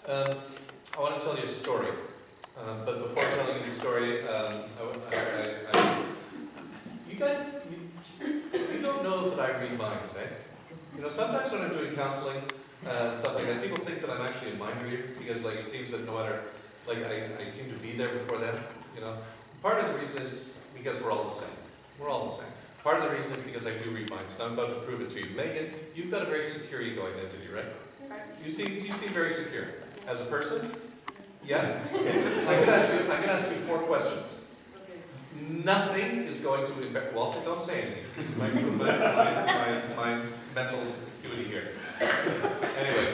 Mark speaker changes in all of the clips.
Speaker 1: I want to tell you a story. But before telling you the story, you guys, you don't know that I read minds, eh? You know, sometimes when I'm doing counseling and stuff like that, people think that I'm actually a mind reader because, like, it seems that no matter, like, I seem to be there before them. You know, part of the reason is because we're all the same. We're all the same. Part of the reason is because I do read minds, and I'm about to prove it to you. Megan, you've got a very secure ego identity, right? You seem very secure as a person. Yeah. Okay. I'm gonna ask you 4 questions. Nothing is going to embarrass. Walter, don't say anything. It's my mental acuity here. Anyway,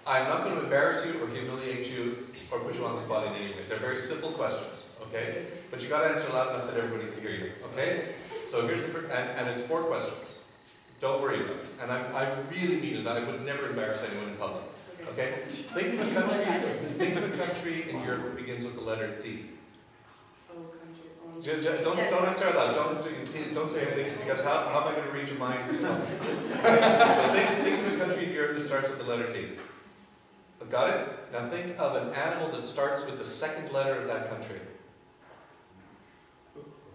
Speaker 1: I'm not going to embarrass you or humiliate you or put you on the spot in any way. They're very simple questions, okay? But you got to answer loud enough that everybody can hear you, okay? So here's the first, and it's 4 questions. Don't worry about it. And I really mean it. I would never embarrass anyone in public. Okay? Think of a country in Europe that begins with the letter D. Don't answer that. Don't say anything, because how am I going to read your mind if you tell me? Okay? So think of a country in Europe that starts with the letter D. Got it? Now think of an animal that starts with the 2nd letter of that country.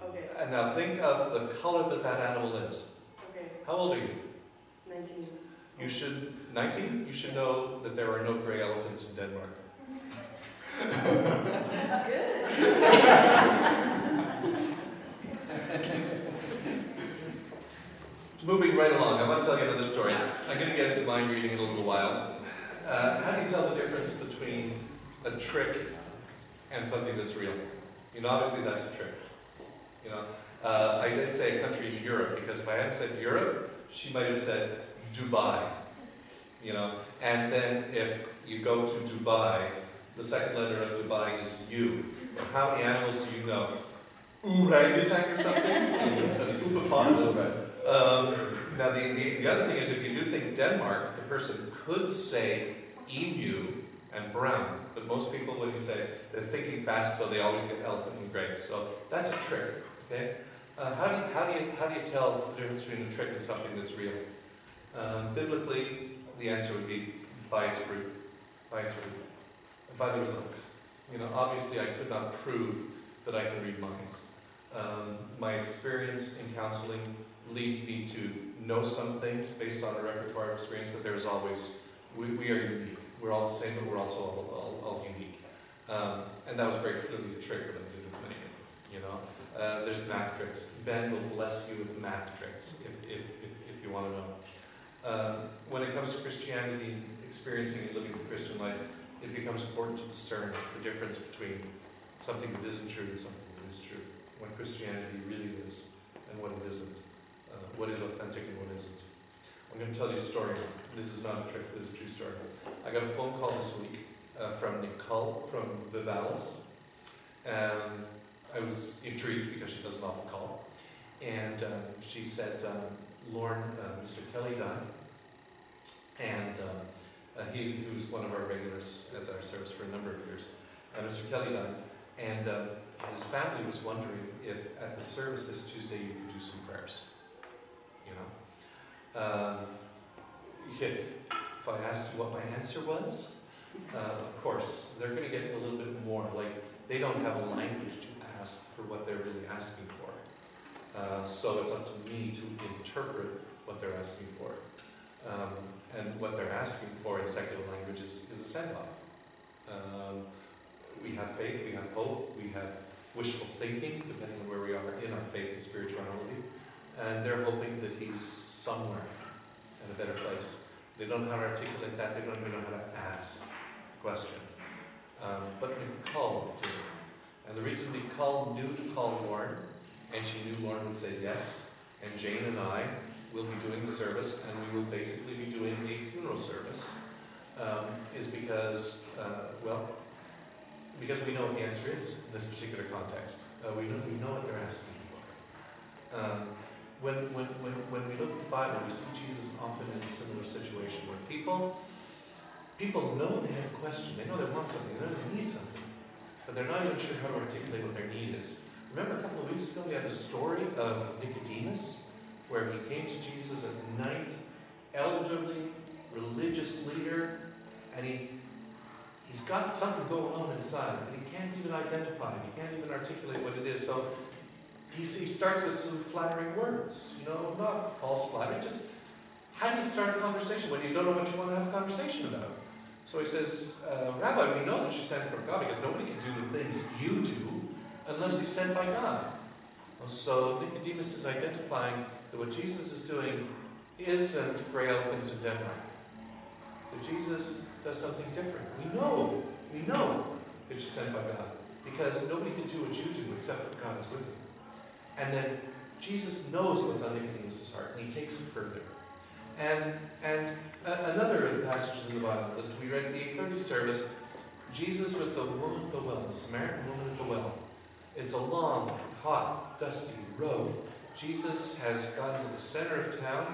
Speaker 2: Okay.
Speaker 1: And now think of the color that animal is.
Speaker 2: Okay.
Speaker 1: How old are you?
Speaker 2: 19.
Speaker 1: 19? You should know that there are no grey elephants in Denmark.
Speaker 2: That's good.
Speaker 1: Moving right along, I want to tell you another story. I'm going to get into mind reading in a little while. How do you tell the difference between a trick and something that's real? You know, obviously that's a trick. You know, I did say a country in Europe, because if I hadn't said Europe, she might have said Dubai. You know, and then if you go to Dubai, the 2nd letter of Dubai is U. How many animals do you know? Orangutan or something? Hippopotamus. Now the other thing is, if you do think Denmark, the person could say emu and brown, but most people, when you say, they're thinking fast, so they always get elephant and grey. So that's a trick. Okay. How do you tell the difference between a trick and something that's real? Biblically, the answer would be by its fruit, by the results. You know, obviously, I could not prove that I can read minds. My experience in counseling leads me to know some things based on a repertoire of experience, but there's always, we are unique. We're all the same, but we're also all unique. And that was very clearly a trick that I did with Megan. You know, there's math tricks. Ben will bless you with math tricks if you want to know. When it comes to Christianity, experiencing and living the Christian life, it becomes important to discern the difference between something that isn't true and something that is true. What Christianity really is and what it isn't. What is authentic and what isn't. I'm going to tell you a story. This is not a trick, this is a true story. I got a phone call this week from Nicole from the Valles. I was intrigued because she doesn't often call. And she said, Lorne, Mr. Kelly died. And he was one of our regulars at our service for a number of years. Mr. Kelly died. And his family was wondering if at the service this Tuesday you could do some prayers. You know? If I asked you what my answer was, of course, they're going to get a little bit more. Like, they don't have a language to ask for what they're really asking for. So it's up to me to interpret what they're asking for. And what they're asking for in secular language is a send-off. We have faith, we have hope, we have wishful thinking, depending on where we are in our faith and spirituality. And they're hoping that he's somewhere in a better place. They don't know how to articulate that, they don't even know how to ask the question. But Nicole did. And the reason Nicole knew to call Lorne, and she knew Lorne would say yes, and Jane and I will be doing the service, and we will basically be doing a funeral service, is because, because we know what the answer is in this particular context. We know what they're asking for. When we look at the Bible, we see Jesus often in a similar situation where people know they have a question, they know they want something, they know they need something, but they're not even sure how to articulate what their need is. Remember a couple of weeks ago we had the story of Nicodemus, where he came to Jesus at night, elderly, religious leader, and he he's got something going on inside, and he can't even identify it. He can't even articulate what it is. So he starts with some flattering words, not false flattery, just how do you start a conversation when you don't know what you want to have a conversation about? So he says, Rabbi, we know that you sent from God because nobody can do the things you do unless he's sent by God. So Nicodemus is identifying that what Jesus is doing isn't gray elephants in Denmark. That Jesus does something different. We know that you're sent by God because nobody can do what you do except that God is with you. And then Jesus knows what's on Nicodemus' heart, and he takes it further. And another of the passages in the Bible that we read at the 8:30 service, Jesus with the woman at the well, the Samaritan woman at the well. It's a long, hot, dusty road. Jesus has gone to the center of town,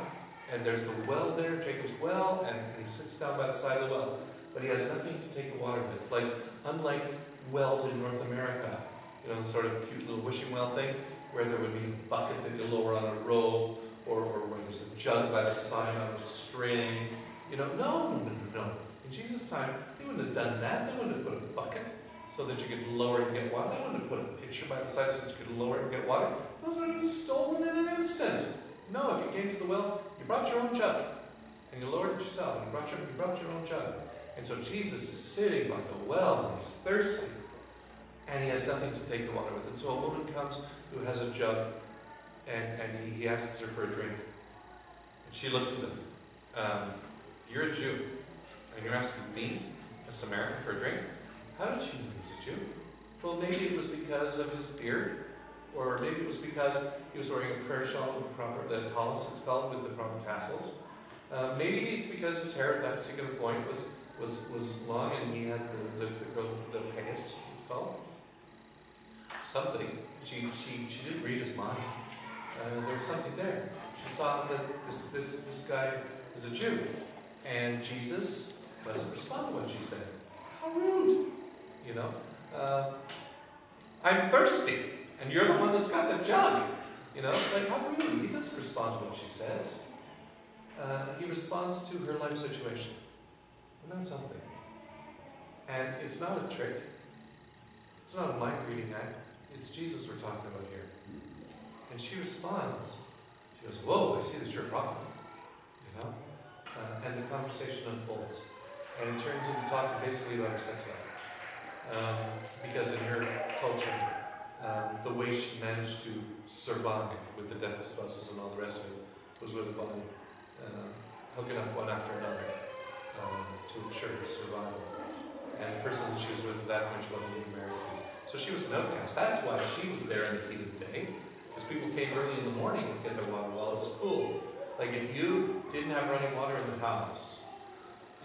Speaker 1: and there's the well there, Jacob's well, and he sits down by the side of the well. But he has nothing to take the water with. Unlike wells in North America, the sort of cute little wishing well thing, where there would be a bucket that you lower on a rope, or where there's a jug by the side on a string. No. In Jesus' time, they wouldn't have done that. They wouldn't have put a bucket so that you could lower it and get water. They wouldn't have put a pitcher by the side so that you could lower it and get water. Those would have been stolen in an instant. No, if you came to the well, you brought your own jug, and you lowered it yourself, and you brought your own jug. And so Jesus is sitting by the well, and he's thirsty, and he has nothing to take the water with. And so a woman comes who has a jug, and he asks her for a drink. And she looks at him. You're a Jew, and you're asking me, a Samaritan, for a drink? How did you know he's a Jew? Well, maybe it was because of his beard, or maybe it was because he was wearing a prayer shawl with the tallis, it's called, with the proper tassels. Maybe it's because his hair at that particular point was long, and he had the payas, it's called. Something. She didn't read his mind. There was something there. She saw that this guy was a Jew, and Jesus doesn't respond to what she said. How rude, I'm thirsty, and you're the one that's got the jug. How rude. He doesn't respond to what she says. He responds to her life situation. And that's something. And it's not a trick. It's not a mind-reading act. It's Jesus we're talking about here. And she responds. She goes, whoa, I see that you're a prophet. And the conversation unfolds. And it turns into talking basically about her sex life. Because in her culture, the way she managed to survive with the death of spouses and all the rest of it was with a body, hooking up one after another to ensure her survival. And the person that she was with at that point she wasn't even married to. So she was an outcast. That's why she was there in the heat of the day. Because people came early in the morning to get their water while it was cool. Like if you didn't have running water in the house,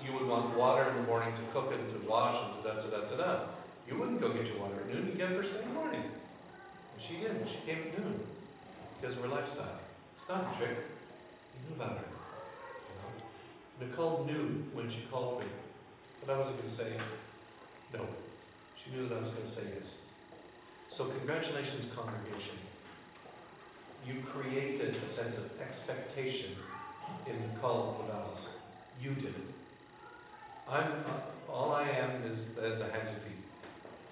Speaker 1: you would want water in the morning to cook and to wash and da-da-da-da-da. You wouldn't go get your water at noon, you'd get it first thing in the morning. And she didn't. She came at noon because of her lifestyle. It's not a trick. You knew about her. Nicole knew when she called me that I wasn't going to say no. She knew that I was going to say yes. So congratulations, congregation. You created a sense of expectation in Nicole and Corvallis. You did it. All I am is the hands and feet.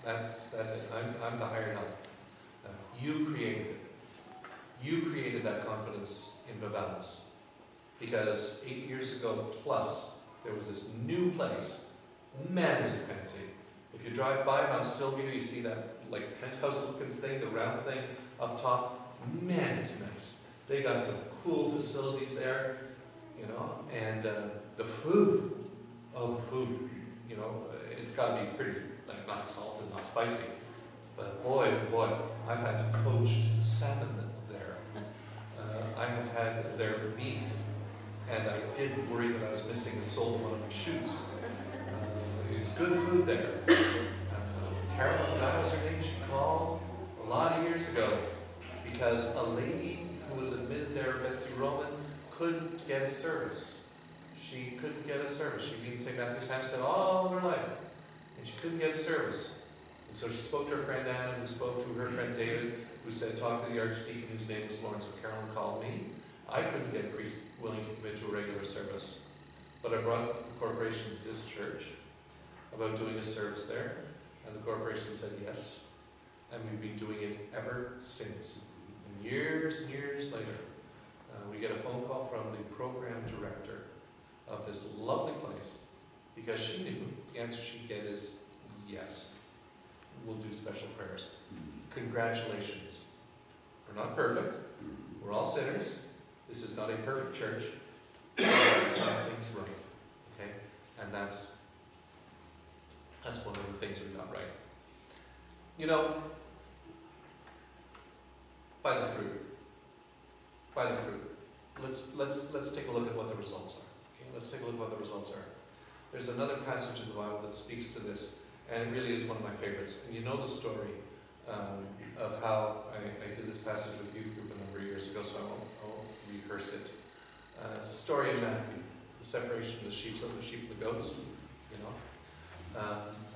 Speaker 1: That's it. I'm the hired help. You created it. You created that confidence in Vivalis. Because 8 years ago plus, there was this new place. Man, is it fancy. If you drive by it on Stillview, you see that like penthouse-looking thing, the round thing up top. Man, it's nice. They got some cool facilities there, and the food. Oh, the food. It's got to be pretty, like not salted, not spicy. But boy, I've had poached salmon there. I have had their beef. And I did worry that I was missing a sole of one of my shoes. It's good food there. Carolyn, that was her name, she called a lot of years ago because a lady who was admitted there, Betsy Roman, couldn't get a service. She couldn't get a service. She'd been in St. Matthew's Hampstead all her life, and she couldn't get a service. And so she spoke to her friend Anna, who spoke to her friend David, who said, talk to the Archdeacon, whose name was Lorne. So Carolyn called me. I couldn't get a priest willing to commit to a regular service, but I brought the corporation to this church, about doing a service there, and the corporation said yes, and we've been doing it ever since. And years later, we get a phone call from the program director of this lovely place, because she knew the answer she'd get is yes, we'll do special prayers. Congratulations. We're not perfect. We're all sinners. This is not a perfect church. Something's right. Okay? And that's one of the things we got right. You know, by the fruit. Let's take a look at what the results are. Okay? Let's take a look at what the results are. There's another passage in the Bible that speaks to this, and it really is one of my favorites. And you know the story of how I did this passage with youth group a number of years ago, so I won't rehearse it. It's a story of Matthew, the separation of the sheep and the goats. You know,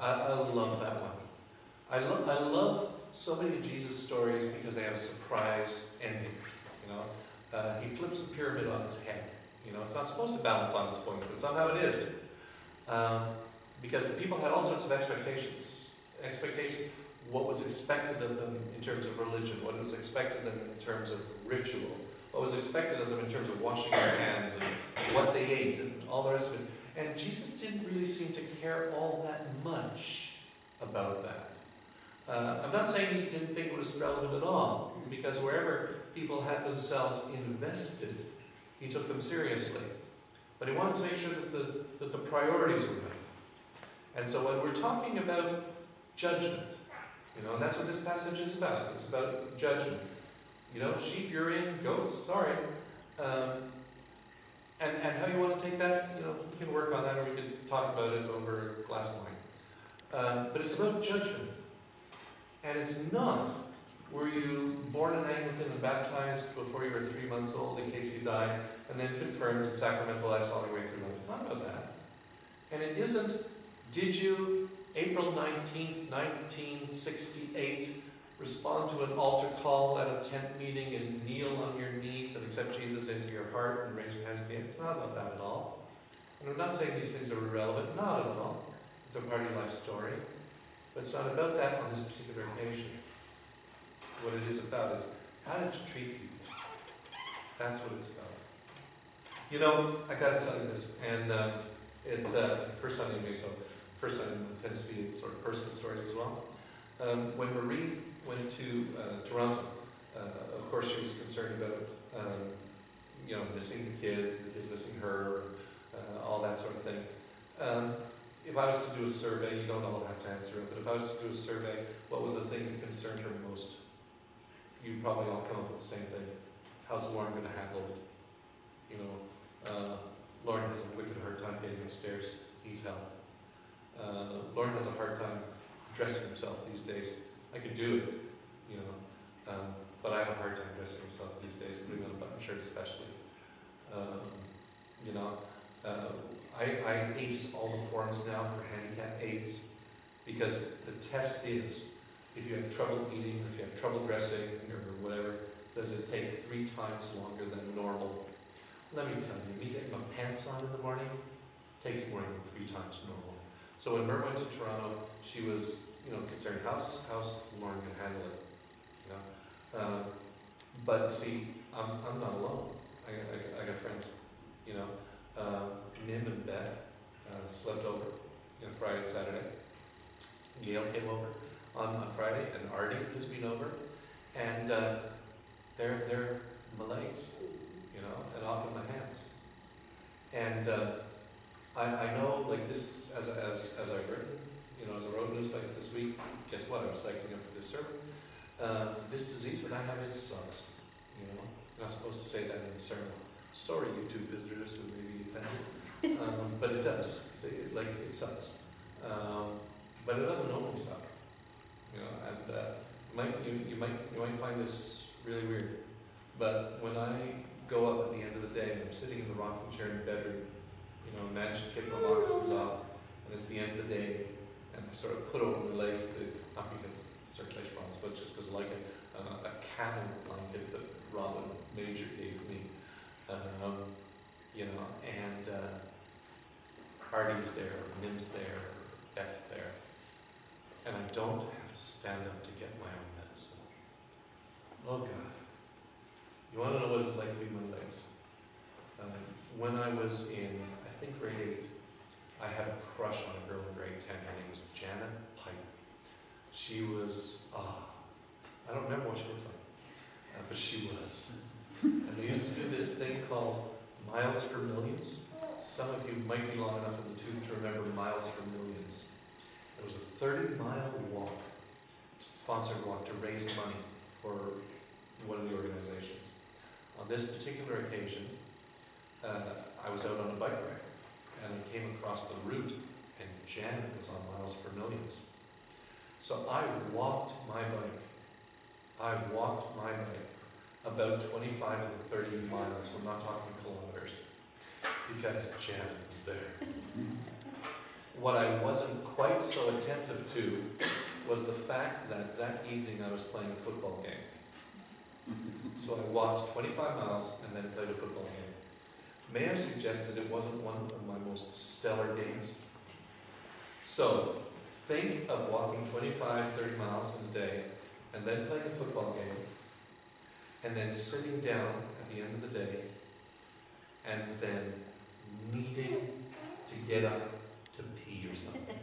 Speaker 1: I love that one. I love so many of Jesus' stories because they have a surprise ending. You know, he flips the pyramid on its head. You know, it's not supposed to balance on its point, but somehow it is. Because the people had all sorts of expectations. What was expected of them in terms of religion, what was expected of them in terms of ritual, what was expected of them in terms of washing their hands and what they ate and all the rest of it. And Jesus didn't really seem to care all that much about that. I'm not saying he didn't think it was relevant at all, because wherever people had themselves invested, he took them seriously. But he wanted to make sure that the priorities were right. And so when we're talking about judgment, you know, and that's what this passage is about. It's about judgment. You know, sheep, you're in, goats, sorry. And how you want to take that, you know, we can work on that, or we could talk about it over a glass of wine. But it's about judgment. And it's not, were you born an Anglican and baptized before you were 3 months old in case you died, and then confirmed and sacramentalized all your way through life. It's not about that. And it isn't, did you, April 19th, 1968, respond to an altar call at a tent meeting and kneel on your knees and accept Jesus into your heart and raise your hands to the end? It's not about that at all. And I'm not saying these things are irrelevant, not at all. They're part of your life story. But it's not about that on this particular occasion. What it is about is, how did you treat people? That's what it's about. You know, I got to tell you this, and it's first Sunday in May, so first Sunday tends to be sort of personal stories as well. When Marie went to Toronto, of course she was concerned about, you know, missing the kids missing her, all that sort of thing. If I was to do a survey, you don't all have to answer it, but if I was to do a survey, what was the thing that concerned her most? You'd probably all come up with the same thing. How's Lorne going to handle it? You know, Lorne has a wicked hard time getting upstairs, needs help. Lorne has a hard time dressing himself these days. I could do it, you know, but I have a hard time dressing myself these days, putting on a button shirt especially. You know, I ace all the forms now for handicap aids, because the test is, if you have trouble eating, if you have trouble dressing, or whatever, does it take 3 times longer than normal? Let me tell you, me getting my pants on in the morning takes more than 3 times normal. So when Mer went to Toronto, she was, you know, concerned, how's Lorne going to handle it? You know, but see, I'm not alone. I got friends. You know, Nim and Beth slept over, you know, Friday and Saturday. Gail came over on Friday, and Artie has been over, and they're my legs, you know, and often my hands. And I know, like this, as I've written, you know, as a road news place this week, guess what? I was cycling up for this sermon. This disease that I have, it sucks. You know, you're not supposed to say that in the sermon. Sorry, YouTube visitors who may be offended, but it does. It sucks. But it doesn't only suck. You know, and you might find this really weird, but when I go up at the end of the day and I'm sitting in the rocking chair in the bedroom, you know, manage to kick my moccasins off, and it's the end of the day, and I sort of put over my legs, not because circulation problems, but just because I like it, a camel blanket that Robin Major gave me, you know, and Artie's there, Nim's there, Beth's there. And I don't have to stand up to get my own medicine. Oh God. You want to know what it's like to be my legs? When I was in, I think, grade 8, I had a crush on a girl in grade 10. Her name was Janet Piper. She was, I don't remember what she looked like, but she was. And they used to do this thing called Miles for Millions. Some of you might be long enough in the tooth to remember Miles for Millions. It was a 30-mile walk, sponsored walk, to raise money for one of the organizations. On this particular occasion, I was out on a bike ride, and I came across the route, and Janet was on Miles for Millions. So I walked my bike about 25 of the 30 miles, we're not talking kilometers, because Janet was there. What I wasn't quite so attentive to was the fact that that evening I was playing a football game. So I walked 25 miles and then played a football game. May I suggest that it wasn't one of my most stellar games? So, think of walking 25, 30 miles in a day, and then playing a football game, and then sitting down at the end of the day, and then needing to get up to pee or something.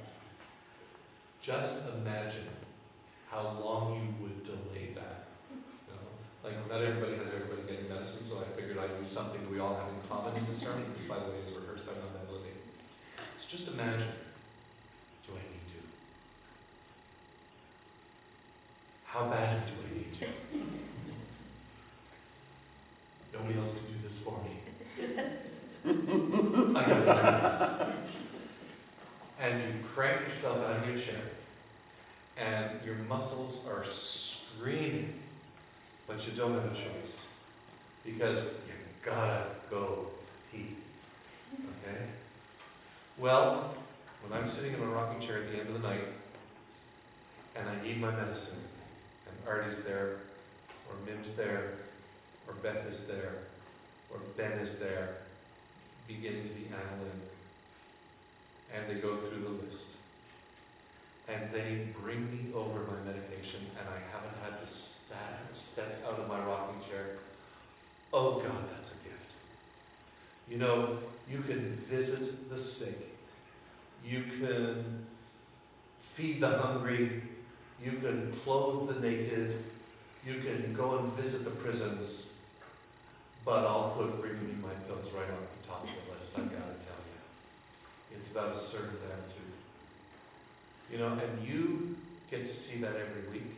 Speaker 1: Just imagine how long you would delay that. Like, not everybody has everybody getting medicine, so I figured I'd do something that we all have in common in the sermon, which, by the way, is rehearsed by my melody. So just imagine, do I need to? How badly do I need to? Nobody else can do this for me. I gotta do this. And you crank yourself out of your chair, and your muscles are screaming. But you don't have a choice, because you gotta go pee. Okay? Well, when I'm sitting in a rocking chair at the end of the night, and I need my medicine, and Artie's there, or Mim's there, or Beth is there, or Ben is there, beginning to be Anglican, and they go through the list. And they bring me over my medication, and I haven't had to step out of my rocking chair. Oh God, that's a gift. You know, you can visit the sick. You can feed the hungry. You can clothe the naked. You can go and visit the prisons. But I'll put bringing me my pills right on the top of the list, I've got to tell you. It's about a certain attitude. You know, and you get to see that every week.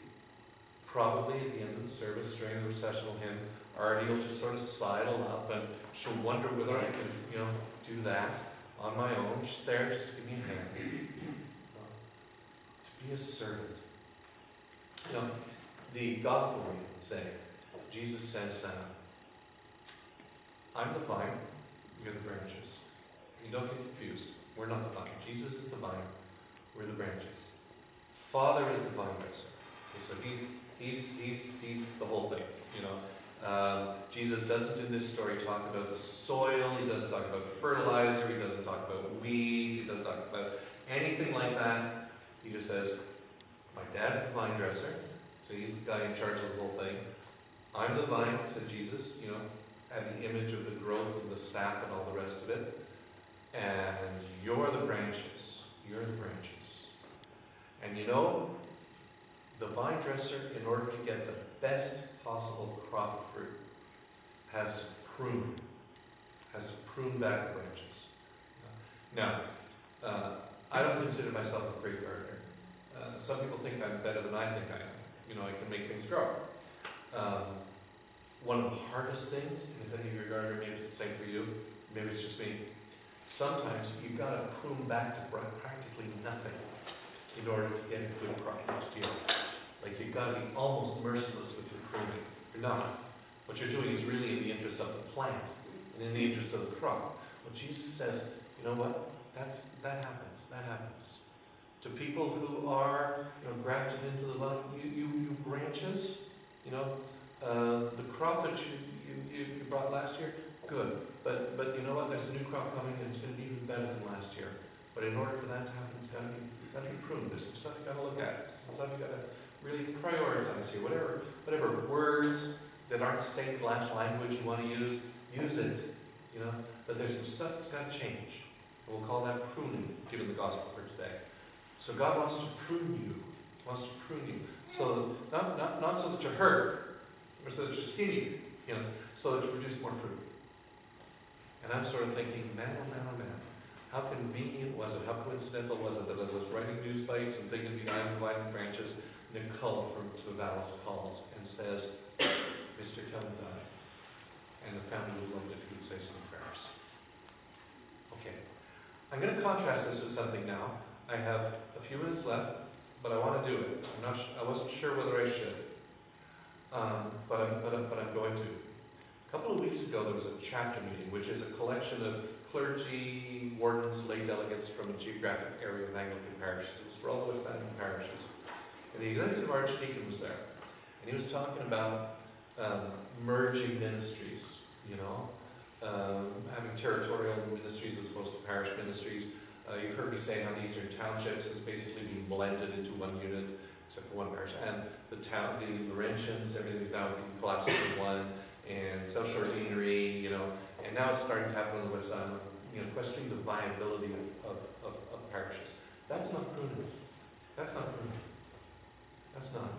Speaker 1: Probably at the end of the service, during the recessional hymn, Artie will just sort of sidle up, and she'll wonder whether I can, do that on my own. She's there just to give me a hand. To be a servant. You know, the gospel reading today, Jesus says, I'm the vine, you're the branches. You don't get confused. We're not the vine. Jesus is the vine. We're the branches. Father is the vine dresser. Okay, so he's the whole thing. Jesus doesn't in this story talk about the soil. He doesn't talk about fertilizer. He doesn't talk about weeds. He doesn't talk about anything like that. He just says, my dad's the vine dresser. So he's the guy in charge of the whole thing. I'm the vine, said Jesus. Have the image of the growth and the sap and all the rest of it. And you're the branches. You're the branches. And the vine dresser, in order to get the best possible crop of fruit, has to prune back the branches. Now, I don't consider myself a great gardener. Some people think I'm better than I think I am. I can make things grow. One of the hardest things, and if any of your gardener, maybe it's the same for you, maybe it's just me, sometimes you've got to prune back to practically nothing in order to get a good crop next year. Like, you've got to be almost merciless with your pruning. You're not. What you're doing is really in the interest of the plant and in the interest of the crop. But Jesus says, you know what? That happens. To people who are grafted into the vine, you branches, the crop that you brought last year, good. But you know what? There's a new crop coming, and it's going to be even better than last year. But in order for that to happen, it's got to be got to be pruned. There's some stuff you got to look at. Some stuff you got to really prioritize here. Whatever words that aren't stained glass language you want to use it. You know, but there's some stuff that's got to change. And we'll call that pruning, given the gospel for today. So God wants to prune you. Wants to prune you. So not so that you're hurt, or so that you're skinny, you know, so that you produce more fruit. And I'm sort of thinking, man, oh man, oh man. How convenient was it, how coincidental was it that as I was writing news bites and thinking behind dividing branches, Nicole from the Vallis calls and says, Mr. Kelly died. And the family would love it if you would say some prayers. Okay. I'm going to contrast this with something now. I have a few minutes left, but I want to do it. I wasn't sure whether I should. But I'm going to. A couple of weeks ago there was a chapter meeting, which is a collection of clergy, wardens, lay delegates from a geographic area of Anglican parishes. It was for all the West Anglican parishes. And the executive archdeacon was there. And he was talking about merging ministries, you know, having territorial ministries as opposed to parish ministries. You've heard me say how the Eastern Townships is basically being blended into one unit, except for one parish. And the Laurentians, everything's now being collapsed into one. And South Shore Deanery, you know, and now it's starting to happen on the West Island, you know, questioning the viability of parishes. That's not pruning. That's not pruning. That's not.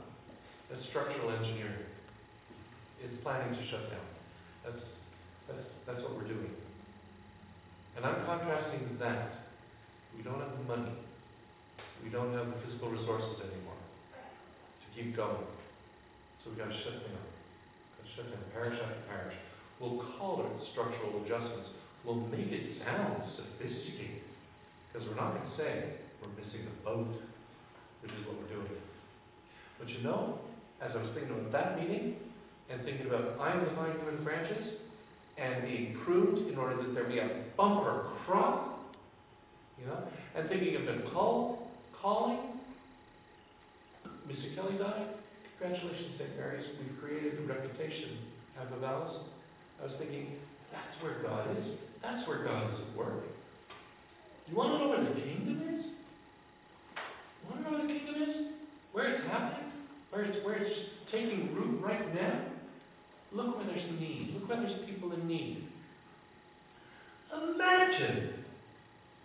Speaker 1: That's structural engineering. It's planning to shut down. That's what we're doing. And I'm contrasting that. We don't have the money. We don't have the physical resources anymore to keep going. So we've got to shut down. Shut down parish after parish. We'll call it structural adjustments. We'll make it sound sophisticated. Because we're not going to say we're missing the boat, which is what we're doing. But you know, as I was thinking about that meeting, and thinking about I am the vine, you are the branches, and being pruned in order that there be a bumper crop, you know, and thinking of Nicole calling, Mr. Kelly died. Congratulations, St. Mary's. We've created a reputation at the Vallis. I was thinking, that's where God is. That's where God is at work. You want to know where the kingdom is? You want to know where the kingdom is? Where it's happening? Where it's just taking root right now? Look where there's need. Look where there's people in need. Imagine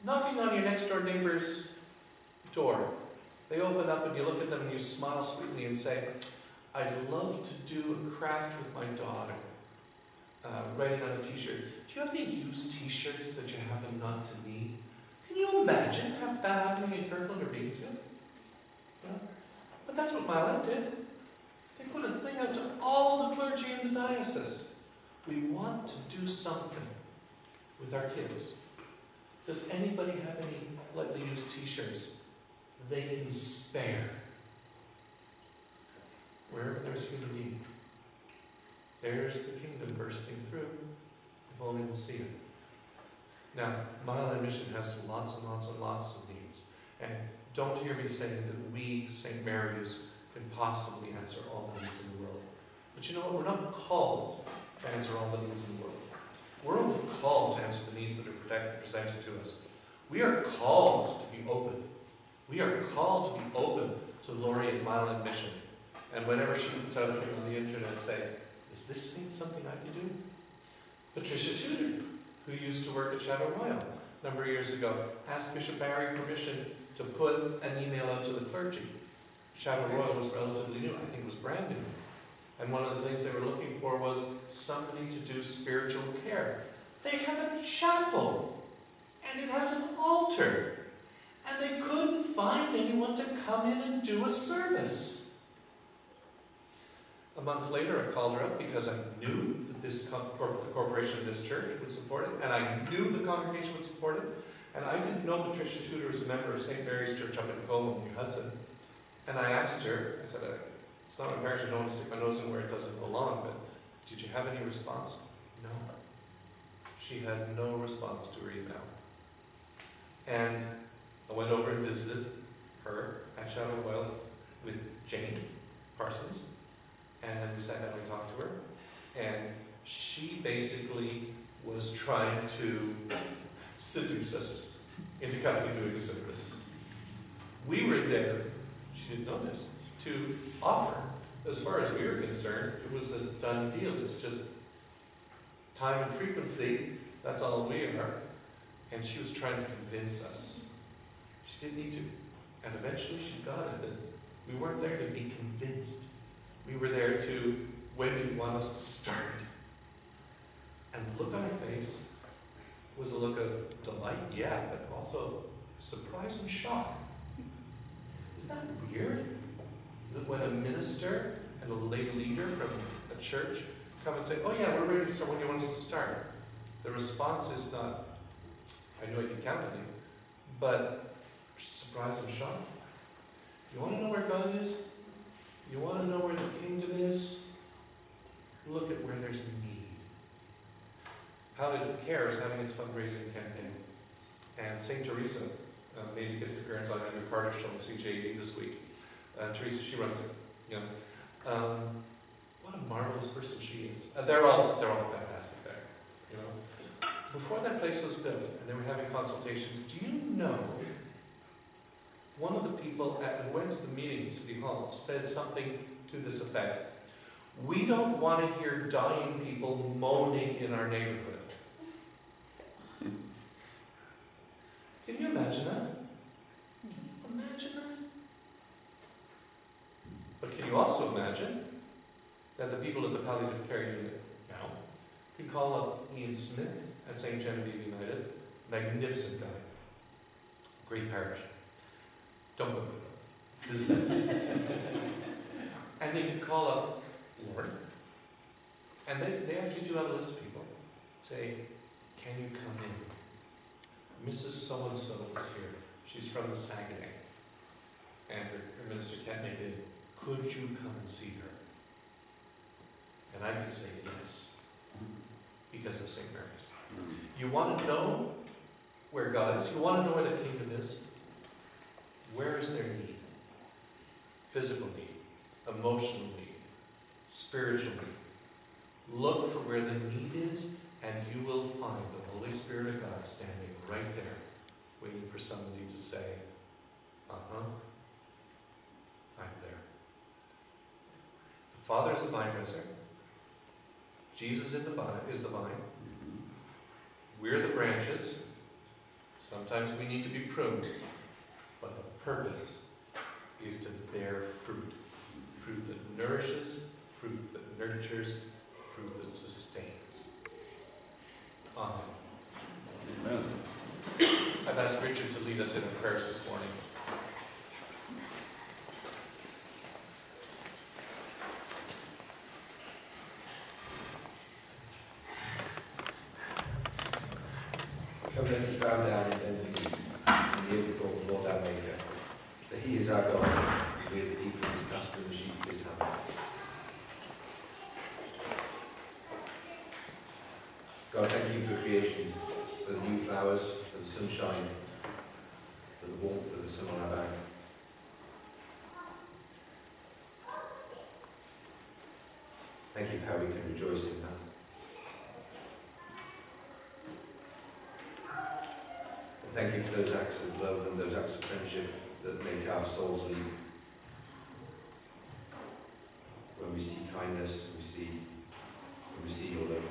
Speaker 1: knocking on your next door neighbor's door. They open up and you look at them and you smile sweetly and say, I'd love to do a craft with my daughter, writing on a t-shirt. Do you have any used t-shirts that you happen not to need? Can you imagine that happening in Kirkland or Beaconsfield? You know? But that's what Milan did. They put a thing out to all the clergy in the diocese. We want to do something with our kids. Does anybody have any lightly used t-shirts they can spare? Wherever there's human need, there's the kingdom bursting through, if only we'll see it. Now, Mile End Mission has lots and lots and lots of needs. And don't hear me saying that we, St. Mary's, can possibly answer all the needs in the world. But you know what? We're not called to answer all the needs in the world. We're only called to answer the needs that are presented to us. We are called to be open. We are called to be open to Laurie at Mile End Mission. And whenever she puts out a thing on the internet, say, is this thing something I can do? Patricia Tudor, who used to work at Shadow Royal a number of years ago, asked Bishop Barry permission to put an email out to the clergy. Shadow Royal was relatively new. I think it was brand new. And one of the things they were looking for was somebody to do spiritual care. They have a chapel, and it has an altar. And they couldn't find anyone to come in and do a service. A month later, I called her up because I knew that the corporation of this church would support it, and I knew the congregation would support it, and I didn't know Patricia Tudor was a member of St. Mary's Church up in Tacoma, New Hudson. And I asked her, I said, it's not my parish, I don't want to stick my nose in where it doesn't belong, but did you have any response? No. She had no response to her email. And I went over and visited her at Shadow Royal with Jane Parsons, and we sat down and we talked to her, and she basically was trying to seduce us into coming and doing a service. We were there, she didn't know this, to offer. As far as we were concerned, it was a done deal. It's just time and frequency. That's all we are. And she was trying to convince us. She didn't need to. And eventually she got it. And we weren't there to be convinced. We were there to, when do you want us to start? And the look on her face was a look of delight, yeah, but also surprise and shock. Isn't that weird? That when a minister and a lay leader from a church come and say, oh yeah, we're ready to start, when do you want us to start? The response is not, I know I can count on you, but surprise and shock. You want to know where God is? You want to know where the kingdom is? Look at where there's need. Palliative Care is having its fundraising campaign. And St. Teresa, maybe gets the appearance on Andrew Carter's show on CJD this week. Teresa, she runs it. You know, what a marvelous person she is. They're all fantastic there. You know, before that place was built and they were having consultations, do you know one of the people who went to the meeting at City Hall said something to this effect: we don't want to hear dying people moaning in our neighborhood. Can you imagine that? Can you imagine that? But can you also imagine that the people at the palliative care unit now could call up Ian Smith at St. Genevieve United, magnificent guy, great parish. Don't go with them. And they could call up Lorne, and they actually do have a list of people. Say, can you come in? Mrs. So-and-so is here. She's from the Saguenay. And her minister can't make it in. Could you come and see her? And I could say yes, because of St. Mary's. You want to know where God is? You want to know where the kingdom is? Where is their need? Physical need, emotional need, spiritual need. Look for where the need is, and you will find the Holy Spirit of God standing right there, waiting for somebody to say, I'm there. The Father is the vine dresser. Jesus is the vine. We're the branches. Sometimes we need to be pruned. But the purpose is to bear fruit. Fruit that nourishes, fruit that nurtures, fruit that sustains. Amen.
Speaker 3: Amen.
Speaker 1: I've asked Richard to lead us in prayers this morning.
Speaker 4: Come, let us bow down and bend the knee and kneel before the Lord our Maker. For he is our God, and we are the people of his pasture and the sheep of his hand. God, thank you for creation, for the new flowers, for the sunshine, for the warmth of the sun on our back. Thank you for how we can rejoice in that. And thank you for those acts of love and those acts of friendship that make our souls leap. When we see kindness, when we see your love.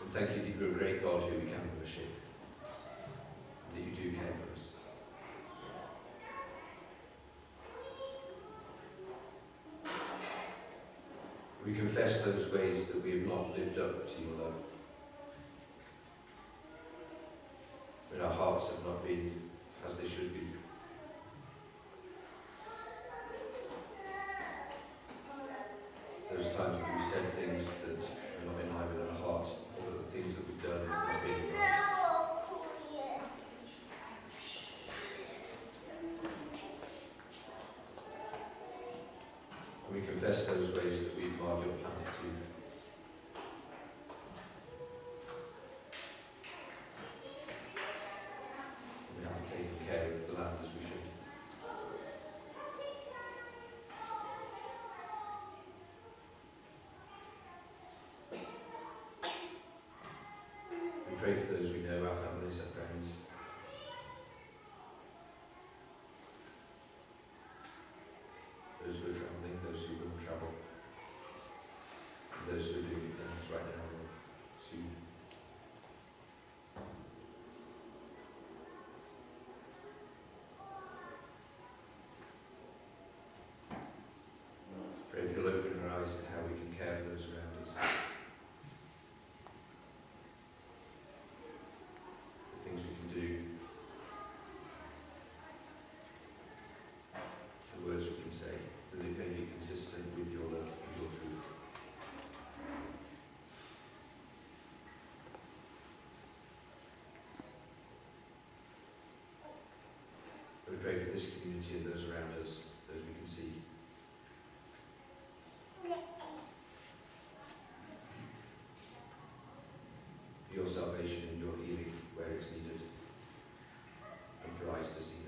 Speaker 4: And thank you that you're a great God who we can worship, and that you do care for us. We confess those ways that we have not lived up to your love. When our hearts have not been as they should be. Those times when we've said things that are not in line with our heart, or that the things that we've done have not been right. And we confess those ways that we've marred your planet too. We haven't taken care of the land as we should. we pray for this community and those around us, those we can see. For your salvation and your healing where it's needed, and for eyes to see.